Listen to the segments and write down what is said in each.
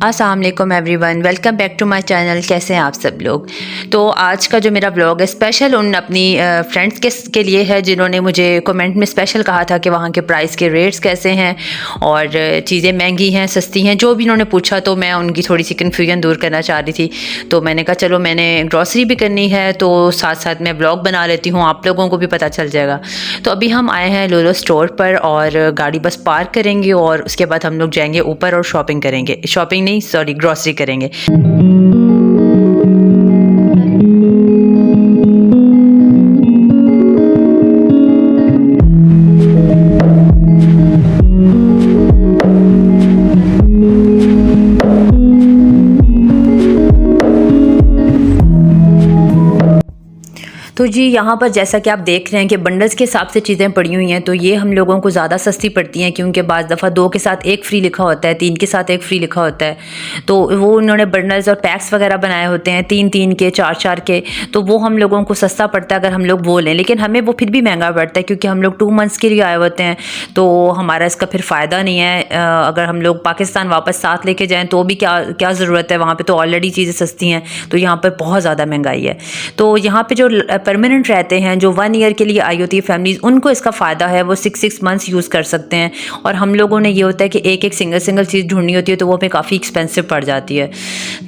अस्सलाम वालेकुम everyone, welcome back to my channel. कैसे हैं आप सब लोग। तो आज का जो मेरा ब्लॉग है स्पेशल उन अपनी फ्रेंड्स के लिए है जिन्होंने मुझे कमेंट में स्पेशल कहा था कि वहाँ के प्राइस के रेट्स कैसे हैं और चीज़ें महंगी हैं सस्ती हैं, जो भी उन्होंने पूछा। तो मैं उनकी थोड़ी सी कन्फ्यूजन दूर करना चाह रही थी। तो मैंने कहा चलो मैंने ग्रॉसरी भी करनी है तो साथ साथ मैं ब्लॉग बना लेती हूँ, आप लोगों को भी पता चल जाएगा। तो अभी हम आए हैं लोलो स्टोर पर और गाड़ी बस पार्क करेंगे और उसके बाद हम लोग जाएंगे ऊपर और शॉपिंग करेंगे। शॉपिंग नहीं, सॉरी, ग्रॉसरी करेंगे। तो जी यहाँ पर जैसा कि आप देख रहे हैं कि बंडल्स के हिसाब से चीज़ें पड़ी हुई हैं, तो ये हम लोगों को ज़्यादा सस्ती पड़ती हैं क्योंकि बाज़ दफ़ा 2 के साथ 1 फ्री लिखा होता है, 3 के साथ 1 फ्री लिखा होता है। तो वो उन्होंने बंडल्स और पैक्स वगैरह बनाए होते हैं 3-3 के, 4-4 के, तो वो हम लोगों को सस्ता पड़ता है अगर हम लोग वो लें। लेकिन हमें वो फिर भी महंगा पड़ता है क्योंकि हम लोग 2 मंथ्स के लिए आए होते हैं, तो हमारा इसका फिर फ़ायदा नहीं है। अगर हम लोग पाकिस्तान वापस साथ लेके जाएँ तो भी क्या क्या ज़रूरत है, वहाँ पर तो ऑलरेडी चीज़ें सस्ती हैं। तो यहाँ पर बहुत ज़्यादा महंगाई है। तो यहाँ पर जो परमानेंट रहते हैं, जो 1 ईयर के लिए आई होती है फैमिलीज़, उनको इसका फ़ायदा है, वो 6 मंथ्स यूज़ कर सकते हैं। और हम लोगों ने ये होता है कि एक एक सिंगल चीज़ ढूंढनी होती है तो वो हमें काफ़ी एक्सपेंसिव पड़ जाती है।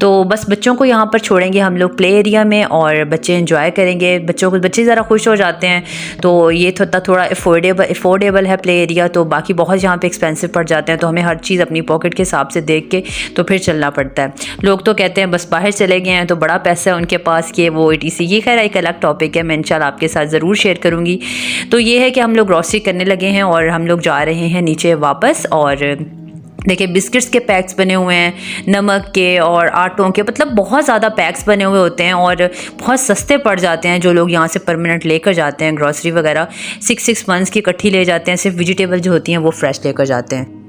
तो बस बच्चों को यहाँ पर छोड़ेंगे हम लोग प्ले एरिया में और बच्चे इंजॉय करेंगे। बच्चे ज़रा खुश हो जाते हैं, तो ये थोड़ा अफोर्डेबल है प्ले एरिया। तो बाकी बहुत यहाँ पे एक्सपेंसिव पड़ जाते हैं, तो हमें हर चीज़ अपनी पॉकेट के हिसाब से देख के तो फिर चलना पड़ता है। लोग तो कहते हैं बस बाहर चले गए हैं तो बड़ा पैसा है उनके पास, कि वो ETC, ये खैर एक अलग टॉपिक है, मैं इंशाल्लाह आपके साथ ज़रूर शेयर करूँगी। तो ये है कि हम लोग ग्रॉसरी करने लगे हैं और हम लोग जा रहे हैं नीचे वापस। और देखिए बिस्किट्स के पैक्स बने हुए हैं, नमक के और आटों के, मतलब बहुत ज़्यादा पैक्स बने हुए होते हैं और बहुत सस्ते पड़ जाते हैं। जो लोग यहाँ से परमानेंट लेकर जाते हैं ग्रॉसरी वगैरह 6 मंथ्स की इकट्ठी ले जाते हैं, सिर्फ वेजिटेबल जो होती हैं वो फ्रेश लेकर जाते हैं।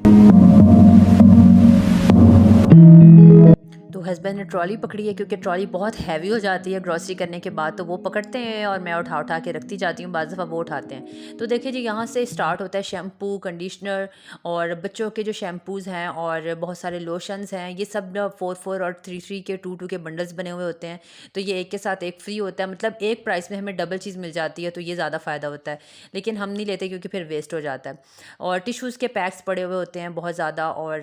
तो हस्बैंड ने ट्रॉली पकड़ी है क्योंकि ट्रॉली बहुत हैवी हो जाती है ग्रॉसरी करने के बाद, तो वो पकड़ते हैं और मैं उठा उठा के रखती जाती हूँ, बाज़ दफ़ा वो उठाते हैं। तो देखिए जी यहाँ से स्टार्ट होता है शैम्पू, कंडीशनर और बच्चों के जो शैम्पूज़ हैं और बहुत सारे लोशंस हैं। ये सब 4-4 और 3-3 के 2-2 के बंडल्स बने हुए होते हैं। तो ये एक के साथ एक फ्री होता है, मतलब एक प्राइस में हमें डबल चीज़ मिल जाती है, तो ये ज़्यादा फ़ायदा होता है। लेकिन हम नहीं लेते क्योंकि फिर वेस्ट हो जाता है। और टिश्यूज़ के पैक्स पड़े हुए होते हैं बहुत ज़्यादा, और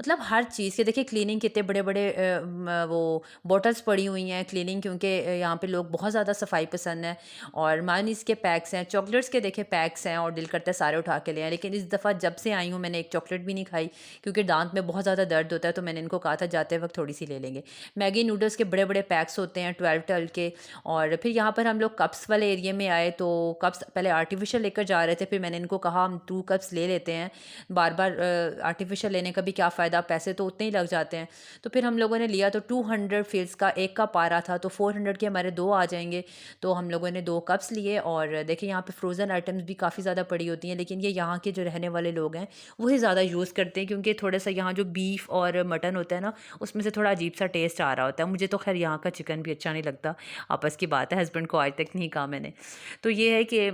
मतलब हर चीज़ के देखिए क्लीनिंग कितने बड़े बड़े वो बॉटल्स पड़ी हुई हैं क्लीनिंग, क्योंकि यहाँ पे लोग बहुत ज़्यादा सफाई पसंद है। और मायोनीज़ के पैक्स हैं, चॉकलेट्स के देखे पैक्स हैं, और दिल करता है सारे उठा के ले आए। लेकिन इस दफ़ा जब से आई हूँ मैंने एक चॉकलेट भी नहीं खाई क्योंकि दांत में बहुत ज़्यादा दर्द होता है, तो मैंने इनको कहा था जाते वक्त थोड़ी सी ले लेंगे। मैगी नूडल्स के बड़े बड़े पैक्स होते हैं 12 के। और फिर यहाँ पर हम लोग कप्स वाले एरिया में आए, तो कप्स पहले आर्टिफिशियल लेकर जा रहे थे, फिर मैंने इनको कहा हम 2 कप्स ले लेते हैं, बार बार आर्टिफिशियल लेने का भी क्या फ़ायदा, पैसे तो उतने ही लग जाते हैं। तो फिर हम लोगों ने लिया, तो 200 फिल्स का एक कप आ रहा था, तो 400 के हमारे 2 आ जाएंगे। तो हम लोगों ने 2 कप्स लिए। और देखिए यहाँ पे फ्रोज़न आइटम्स भी काफ़ी ज़्यादा पड़ी होती हैं, लेकिन ये यहाँ के जो रहने वाले लोग हैं वही ज़्यादा यूज़ करते हैं क्योंकि थोड़ा सा यहाँ जो बीफ और मटन होता है ना, उसमें से थोड़ा अजीब सा टेस्ट आ रहा होता है। मुझे तो खैर यहाँ का चिकन भी अच्छा नहीं लगता, आपस की बात है, हस्बैंड को आज तक नहीं कहा मैंने। तो ये है कि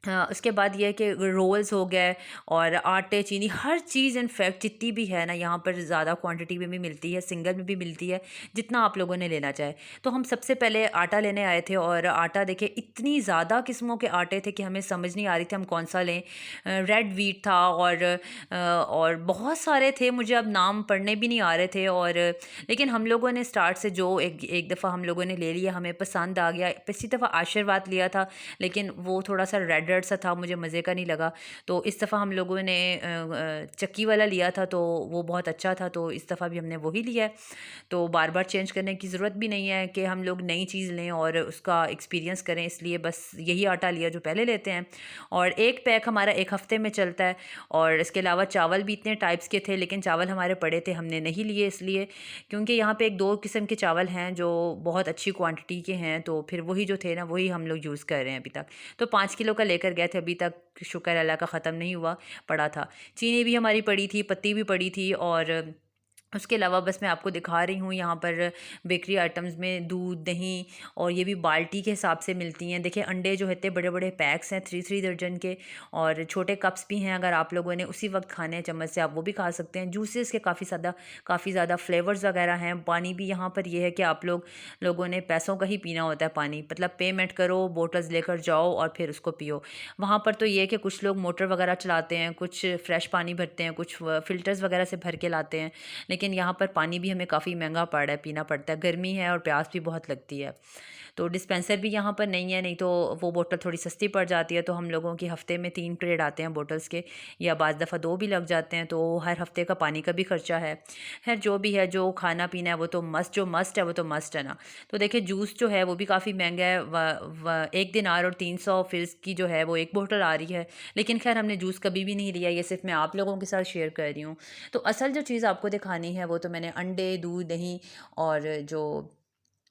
हाँ, उसके बाद ये है कि रोल्स हो गए और आटे, चीनी, हर चीज़ इनफैक्ट जितनी भी है ना यहाँ पर ज़्यादा क्वांटिटी में भी मिलती है, सिंगल में भी मिलती है, जितना आप लोगों ने लेना चाहे। तो हम सबसे पहले आटा लेने आए थे और आटा देखिए इतनी ज़्यादा किस्मों के आटे थे कि हमें समझ नहीं आ रही थी हम कौन सा लें। रेड वीट था और बहुत सारे थे, मुझे अब नाम पढ़ने भी नहीं आ रहे थे। और लेकिन हम लोगों ने स्टार्ट से जो एक दफ़ा हम लोगों ने ले लिया, हमें पसंद आ गया। पिछली दफ़ा आशीर्वाद लिया था लेकिन वो थोड़ा सा रेड सा था, मुझे मज़े का नहीं लगा। तो इस दफ़ा हम लोगों ने चक्की वाला लिया था, तो वो बहुत अच्छा था, तो इस दफ़ा भी हमने वही लिया है। तो बार बार चेंज करने की ज़रूरत भी नहीं है कि हम लोग नई चीज़ लें और उसका एक्सपीरियंस करें, इसलिए बस यही आटा लिया जो पहले लेते हैं। और एक पैक हमारा 1 हफ़्ते में चलता है। और इसके अलावा चावल भी इतने टाइप्स के थे, लेकिन चावल हमारे पड़े थे, हमने नहीं लिए इसलिए क्योंकि यहाँ पे 1-2 किस्म के चावल हैं जो बहुत अच्छी क्वांटिटी के हैं, तो फिर वही जो थे ना वही हम लोग यूज़ कर रहे हैं अभी तक। तो 5 किलो का लेकर गए थे, अभी तक शुक्र अल्लाह का ख़त्म नहीं हुआ, पड़ा था। चीनी भी हमारी पड़ी थी, पत्ती भी पड़ी थी, और उसके अलावा बस मैं आपको दिखा रही हूँ यहाँ पर बेकरी आइटम्स में दूध, दही और ये भी बाल्टी के हिसाब से मिलती हैं। देखिए अंडे जो होते हैं बड़े बड़े पैक्स हैं 3 दर्जन के, और छोटे कप्स भी हैं। अगर आप लोगों ने उसी वक्त खाने हैं चम्मच से आप वो भी खा सकते हैं। जूसेस के काफ़ी ज़्यादा फ्लेवर्स वगैरह हैं। पानी भी यहाँ पर ये है कि आप लोगों ने पैसों का ही पीना होता है पानी, मतलब पेमेंट करो, बोटल्स लेकर जाओ और फिर उसको पियो। वहाँ पर तो ये है कि कुछ लोग मोटर वगैरह चलाते हैं, कुछ फ्रेश पानी भरते हैं, कुछ फ़िल्टर्स वगैरह से भर के लाते हैं। लेकिन यहाँ पर पानी भी हमें काफ़ी महंगा पड़ रहा है, पीना पड़ता है, गर्मी है और प्यास भी बहुत लगती है। तो डिस्पेंसर भी यहाँ पर नहीं है, नहीं तो वो बोतल थोड़ी सस्ती पड़ जाती है। तो हम लोगों की हफ़्ते में 3 ट्रेड आते हैं बोटल्स के, या बाज़ दफ़ा 2 भी लग जाते हैं, तो हर हफ़्ते का पानी का भी ख़र्चा है। खैर जो भी है, जो खाना पीना है वो तो मस्ट है, वो तो मस्ट है ना। तो देखिए जूस जो है वो भी काफ़ी महंगा है, 1 दिनार और 300 फिल्स की जो है वो एक बोतल आ रही है। लेकिन खैर हमने जूस कभी भी नहीं लिया, ये सिर्फ मैं आप लोगों के साथ शेयर कर रही हूँ। तो असल जो चीज़ आपको दिखानी है वो तो मैंने अंडे, दूध, दही और जो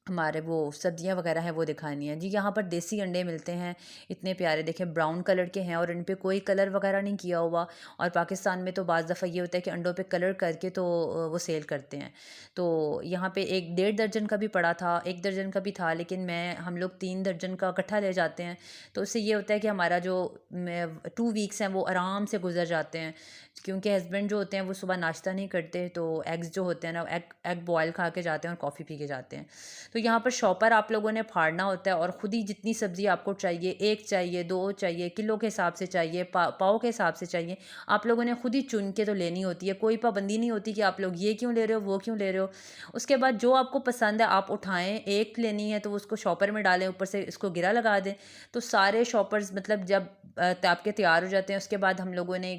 हमारे वो सब्जियां वगैरह हैं वो दिखानी है जी। यहाँ पर देसी अंडे मिलते हैं, इतने प्यारे, देखें ब्राउन कलर के हैं और इन पे कोई कलर वगैरह नहीं किया हुआ। और पाकिस्तान में तो बाज़ दफ़ा ये होता है कि अंडों पे कलर करके तो वो सेल करते हैं। तो यहाँ पे 1 डेढ़ दर्जन का भी पड़ा था, 1 दर्जन का भी था, लेकिन हम लोग 3 दर्जन का इकट्ठा ले जाते हैं। तो उससे ये होता है कि हमारा जो 2 वीक्स हैं वो आराम से गुजर जाते हैं। क्योंकि हस्बैंड जो होते हैं वो सुबह नाश्ता नहीं करते, तो एग्स जो होते हैं ना, एग बॉयल खा के जाते हैं और कॉफ़ी पी के जाते हैं। तो यहाँ पर शॉपर आप लोगों ने फाड़ना होता है और ख़ुद ही जितनी सब्ज़ी आपको चाहिए, 1 चाहिए, 2 चाहिए, किलो के हिसाब से चाहिए, पाव के हिसाब से चाहिए, आप लोगों ने ख़ुद ही चुन के तो लेनी होती है। कोई पाबंदी नहीं होती कि आप लोग ये क्यों ले रहे हो, वो क्यों ले रहे हो। उसके बाद जो आपको पसंद है आप उठाएँ, एक लेनी है तो उसको शॉपर में डालें, ऊपर से इसको गिरा लगा दें। तो सारे शॉपर्स मतलब जब आपके तैयार हो जाते हैं, उसके बाद हम लोगों ने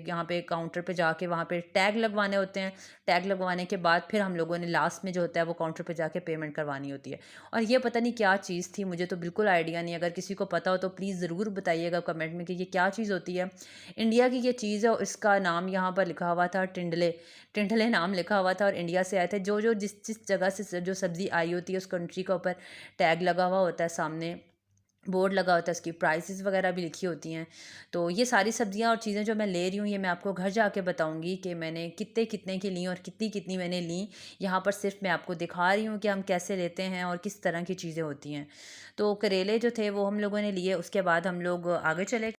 यहाँ पे काउंटर पे जाके वहाँ पे टैग लगवाने होते हैं। टैग लगवाने के बाद फिर हम लोगों ने लास्ट में जो होता है वो काउंटर पे जाके पेमेंट करवानी होती है। और ये पता नहीं क्या चीज़ थी, मुझे तो बिल्कुल आइडिया नहीं। अगर किसी को पता हो तो प्लीज़ ज़रूर बताइएगा कमेंट में कि ये क्या चीज़ होती है। इंडिया की ये चीज़ है और इसका नाम यहाँ पर लिखा हुआ था टिंडले, टिंडले नाम लिखा हुआ था और इंडिया से आए थे। जो जो जिस जगह से जो सब्ज़ी आई होती है उस कंट्री का ऊपर टैग लगा हुआ होता है, सामने बोर्ड लगा होता है, उसकी प्राइसेस वगैरह भी लिखी होती हैं। तो ये सारी सब्जियां और चीज़ें जो मैं ले रही हूँ ये मैं आपको घर जाके बताऊँगी कि मैंने कितने कितने की ली और कितनी कितनी मैंने ली। यहाँ पर सिर्फ मैं आपको दिखा रही हूँ कि हम कैसे लेते हैं और किस तरह की चीज़ें होती हैं। तो करेले जो थे वो हम लोगों ने लिए, उसके बाद हम लोग आगे चले।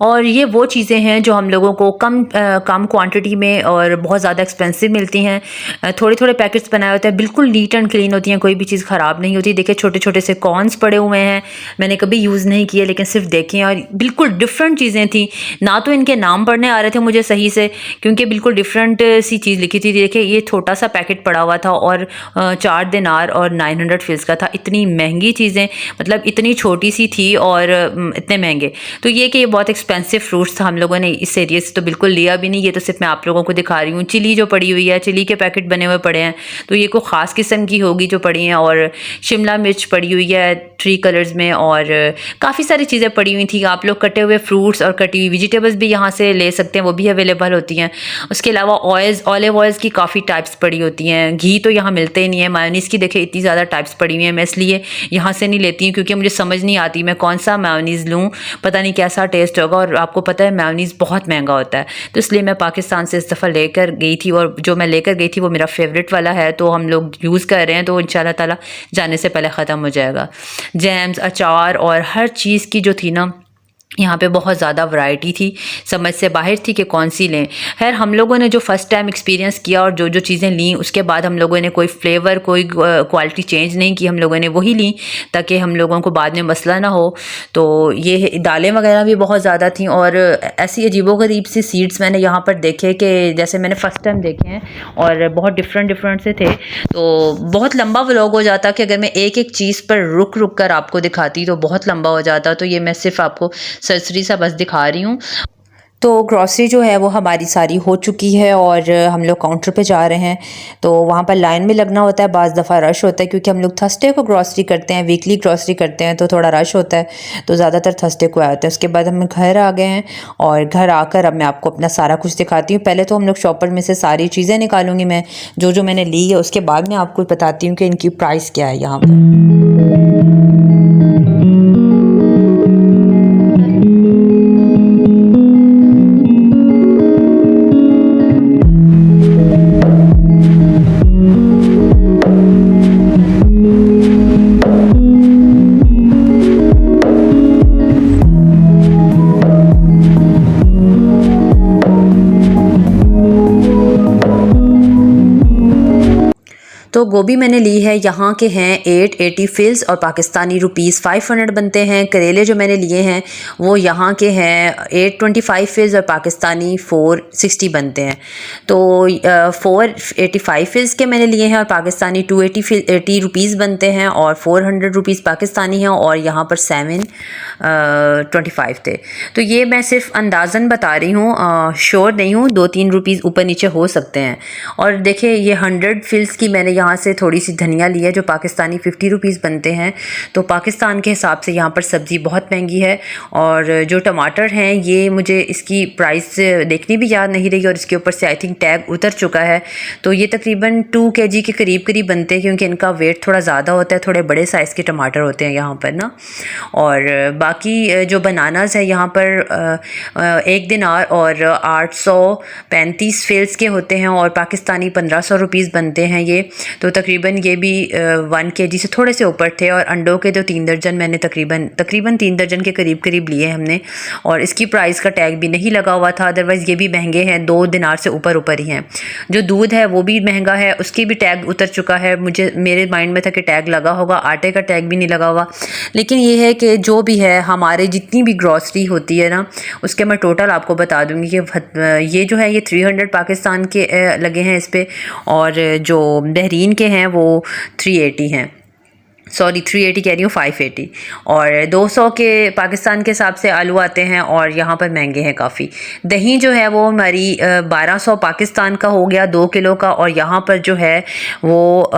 और ये वो चीज़ें हैं जो हम लोगों को कम क्वांटिटी में और बहुत ज़्यादा एक्सपेंसिव मिलती हैं। थोड़े थोड़े पैकेट्स बनाए होते हैं, बिल्कुल नीट एंड क्लीन होती हैं, कोई भी चीज़ ख़राब नहीं होती। देखिए छोटे छोटे से कॉर्न्स पड़े हुए हैं, मैंने कभी यूज़ नहीं किए लेकिन सिर्फ देखे हैं और बिल्कुल डिफरेंट चीज़ें थी। ना तो इनके नाम पढ़ने आ रहे थे मुझे सही से, क्योंकि बिल्कुल डिफरेंट सी चीज़ लिखी थी। देखिए ये छोटा सा पैकेट पड़ा हुआ था और 4 दिनार और 900 फिल्स का था। इतनी महंगी चीज़ें, मतलब इतनी छोटी सी थी और इतने महंगे। तो ये कि ये बहुत एक्सपेंसिव फ्रूट्स था, हम लोगों ने इस एरिया से तो बिल्कुल लिया भी नहीं। ये तो सिर्फ मैं आप लोगों को दिखा रही हूँ। चिली जो पड़ी हुई है, चिली के पैकेट बने हुए पड़े हैं, तो ये कोई ख़ास किस्म की होगी जो पड़ी हैं। और शिमला मिर्च पड़ी हुई है 3 कलर्स में और काफ़ी सारी चीज़ें पड़ी हुई थी। आप लोग कटे हुए फ्रूट्स और कटी हुई वेजिटेबल्स भी यहाँ से ले सकते हैं, वो भी अवेलेबल होती हैं। उसके अलावा ऑलिव ऑयल्स की काफ़ी टाइप्स पड़ी होती हैं। घी तो यहाँ मिलते ही नहीं है। मायोनीज़ की देखिए इतनी ज़्यादा टाइप्स पड़ी हुई हैं। मैं इसलिए यहाँ से नहीं लेती हूँ क्योंकि मुझे समझ नहीं आती मैं कौन सा मायोनीज़ लूँ, पता नहीं कैसा टेस्ट होगा। और आपको पता है मेयोनीज़ बहुत महंगा होता है, तो इसलिए मैं पाकिस्तान से इस दफ़ा लेकर गई थी और जो मैं लेकर गई थी वो मेरा फेवरेट वाला है। तो हम लोग यूज़ कर रहे हैं, तो इंशाल्लाह ताला जाने से पहले ख़त्म हो जाएगा। जैम्स, अचार और हर चीज़ की जो थी ना, यहाँ पे बहुत ज़्यादा वैरायटी थी, समझ से बाहर थी कि कौन सी लें। खैर हम लोगों ने जो फ़र्स्ट टाइम एक्सपीरियंस किया और जो जो चीज़ें लीं उसके बाद हम लोगों ने कोई फ्लेवर, कोई क्वालिटी चेंज नहीं की, हम लोगों ने वही ली ताकि हम लोगों को बाद में मसला ना हो। तो ये दालें वगैरह भी बहुत ज़्यादा थी और ऐसी अजीबोगरीब सी सीड्स मैंने यहाँ पर देखे कि जैसे मैंने फ़र्स्ट टाइम देखे हैं और बहुत डिफरेंट से थे। तो बहुत लंबा व्लॉग हो जाता कि अगर मैं एक एक चीज़ पर रुक रुक कर आपको दिखाती तो बहुत लंबा हो जाता। तो ये मैं सिर्फ आपको सरसरी सा बस दिखा रही हूँ। तो ग्रॉसरी जो है वो हमारी सारी हो चुकी है और हम लोग काउंटर पे जा रहे हैं। तो वहाँ पर लाइन में लगना होता है, बाज़ दफ़ा रश होता है क्योंकि हम लोग थर्सडे को ग्रॉसरी करते हैं, वीकली ग्रॉसरी करते हैं, तो थोड़ा रश होता है। तो ज़्यादातर थर्सडे को आया होता है। उसके बाद हम घर आ गए हैं और घर आकर अब मैं आपको अपना सारा कुछ दिखाती हूँ। पहले तो हम लोग शॉपर में से सारी चीज़ें निकालूंगी मैं जो जो मैंने ली है, उसके बाद मैं आपको बताती हूँ कि इनकी प्राइस क्या है यहाँ पर। तो गोभी मैंने ली है, यहाँ के हैं 880 फिल्स और पाकिस्तानी रुपीज़ 500 बनते हैं। करेले जो मैंने लिए हैं वो यहाँ के हैं 825 फिल्स और पाकिस्तानी 460 बनते हैं। तो 485 फिल्स के मैंने लिए हैं और पाकिस्तानी 280 रुपीज़ बनते हैं और 400 रुपीज़ पाकिस्तानी हैं, और यहाँ पर 725 थे। तो ये मैं सिर्फ अंदाज़न बता रही हूँ, श्योर नहीं हूँ, 2-3 रुपीज़ ऊपर नीचे हो सकते हैं। और देखिए ये 100 फिल्स की मैंने यहाँ से थोड़ी सी धनिया ली है जो पाकिस्तानी 50 रुपीज़ बनते हैं। तो पाकिस्तान के हिसाब से यहाँ पर सब्ज़ी बहुत महंगी है। और जो टमाटर हैं ये मुझे इसकी प्राइस देखनी भी याद नहीं रही, और इसके ऊपर से आई थिंक टैग उतर चुका है। तो ये तकरीबन 2 kg के करीब करीब बनते हैं, क्योंकि इनका वेट थोड़ा ज़्यादा होता है, थोड़े बड़े साइज़ के टमाटर होते हैं यहाँ पर ना। और बाकी जो बनानास है यहाँ पर 1 दिनार और 835 फिल्स के होते हैं, और पाकिस्तानी 1500 रुपीज़ बनते हैं ये। तो तकरीबन ये भी 1 kg से थोड़े से ऊपर थे। और अंडों के तो 3 दर्जन मैंने तकरीबन 3 दर्जन के करीब करीब लिए हमने, और इसकी प्राइस का टैग भी नहीं लगा हुआ था। अदरवाइज़ ये भी महंगे हैं, 2 दिनार से ऊपर ही हैं। जो दूध है वो भी महंगा है, उसकी भी टैग उतर चुका है। मेरे माइंड में था कि टैग लगा होगा, आटे का टैग भी नहीं लगा हुआ। लेकिन ये है कि जो भी है हमारे जितनी भी ग्रॉसरी होती है ना, उसके मैं टोटल आपको बता दूंगी कि ये जो है ये 300 पाकिस्तान के लगे हैं इस पर, और जो बहरीन के हैं वो 380 हैं। सॉरी 380 कह रही हूँ, 580। और 200 के पाकिस्तान के हिसाब से आलू आते हैं, और यहाँ पर महंगे हैं काफ़ी। दही जो है वो हमारी 1200 पाकिस्तान का हो गया 2 किलो का, और यहाँ पर जो है वो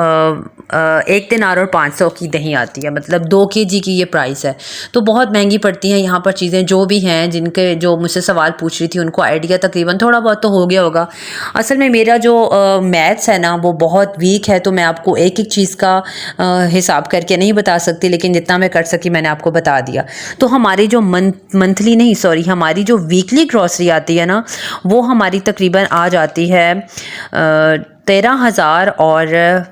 1 दिनार और 500 की दही आती है, मतलब 2 kg की ये प्राइस है। तो बहुत महंगी पड़ती हैं यहाँ पर चीज़ें। जो भी हैं जिनके जो मुझसे सवाल पूछ रही थी उनको आइडिया तकरीबन थोड़ा बहुत तो हो गया होगा। असल में मेरा जो मैथ्स है ना वो बहुत वीक है, तो मैं आपको एक एक चीज़ का हिसाब करके नहीं बता सकती, लेकिन जितना मैं कर सकी मैंने आपको बता दिया। तो हमारी जो मंथली नहीं सॉरी हमारी जो वीकली ग्रॉसरी आती है ना, वो हमारी तकरीबन आ जाती है 13,000 और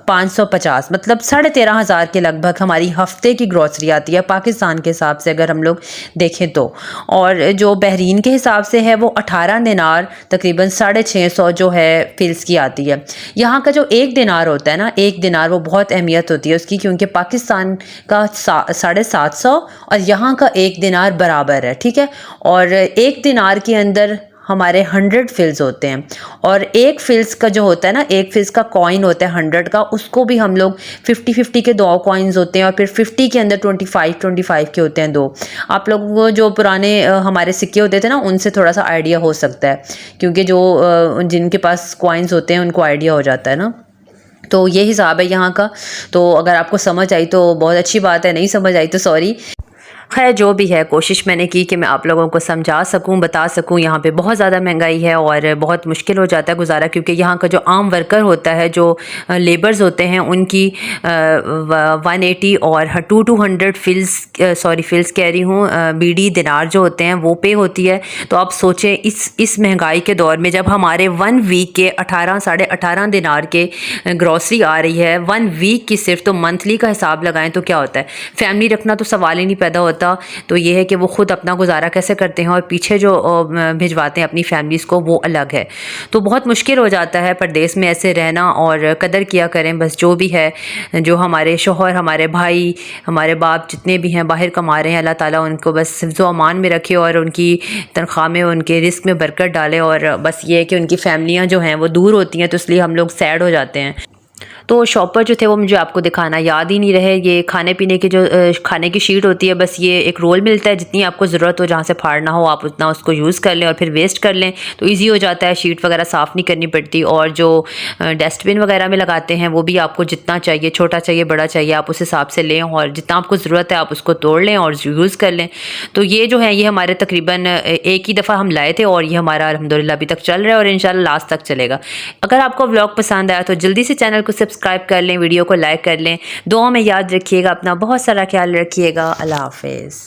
550, मतलब 13,500 के लगभग हमारी हफ्ते की ग्रॉसरी आती है पाकिस्तान के हिसाब से अगर हम लोग देखें तो। और जो बहरीन के हिसाब से है वो 18 दिनार तकरीबन 650 जो है फिल्स की आती है। यहाँ का जो 1 दिनार होता है ना, 1 दिनार वो बहुत अहमियत होती है उसकी, क्योंकि पाकिस्तान का 750 और यहाँ का 1 दिनार बराबर है, ठीक है। और 1 दिनार के अंदर हमारे 100 फिल्स होते हैं, और एक फिल्स का जो होता है ना, एक फिल्स का कॉइन होता है 100 का, उसको भी हम लोग 50-50 के 2 कॉइन्स होते हैं, और फिर 50 के अंदर 25-25 के होते हैं 2। आप लोगों को जो पुराने हमारे सिक्के होते थे ना उनसे थोड़ा सा आइडिया हो सकता है, क्योंकि जो जिनके पास कॉइन्स होते हैं उनको आइडिया हो जाता है ना। तो ये हिसाब है यहाँ का। तो अगर आपको समझ आई तो बहुत अच्छी बात है, नहीं समझ आई तो सॉरी। खैर जो भी है, कोशिश मैंने की कि मैं आप लोगों को समझा सकूं, बता सकूं। यहाँ पे बहुत ज़्यादा महंगाई है और बहुत मुश्किल हो जाता है गुजारा, क्योंकि यहाँ का जो आम वर्कर होता है, जो लेबर्स होते हैं, उनकी 180 और 200 फिल्स कह रही हूँ, बीडी दिनार जो होते हैं वो पे होती है। तो आप सोचें इस महंगाई के दौर में जब हमारे 1 वीक के 18-18.5 दिनार के ग्रॉसरी आ रही है 1 वीक की सिर्फ, तो मंथली का हिसाब लगाएं तो क्या होता है। फैमिली रखना तो सवाल ही नहीं पैदा होता। तो ये है कि वो खुद अपना गुजारा कैसे करते हैं, और पीछे जो भिजवाते हैं अपनी फैमिलीज़ को वो अलग है। तो बहुत मुश्किल हो जाता है परदेश में ऐसे रहना, और कदर किया करें बस जो भी है। जो हमारे शोहर, हमारे भाई, हमारे बाप जितने भी हैं बाहर कमा रहे हैं, अल्लाह ताला उनको बस हिफ्ज़ अमान में रखे और उनकी तनख्वाह में, उनके रिस्क में बरकत डाले। और बस ये है कि उनकी फैमिलियाँ जो हैं वो दूर होती हैं, तो इसलिए हम लोग सैड हो जाते हैं। तो शॉपर जो थे वो मुझे आपको दिखाना याद ही नहीं रहे। ये खाने पीने की जो खाने की शीट होती है, बस ये एक रोल मिलता है, जितनी आपको ज़रूरत हो, जहाँ से फाड़ना हो आप उतना उसको यूज़ कर लें और फिर वेस्ट कर लें, तो इजी हो जाता है। शीट वगैरह साफ़ नहीं करनी पड़ती। और जो डस्टबिन वगैरह में लगाते हैं वो भी आपको जितना चाहिए, छोटा चाहिए बड़ा चाहिए, आप उस हिसाब से लें, और जितना आपको ज़रूरत है आप उसको तोड़ लें और यूज़ कर लें। तो ये जो है ये हमारे तकरीबन एक ही दफ़ा हम लाए थे, और ये हमारा अल्हम्दुलिल्लाह अभी तक चल रहा है और इंशाल्लाह लास्ट तक चलेगा। अगर आपको व्लॉग पसंद आया तो जल्दी से चैनल को सब्सक्राइब कर लें, वीडियो को लाइक कर लें। दुआ में याद रखिएगा, अपना बहुत सारा ख्याल रखिएगा। अल्लाह हाफ़िज़।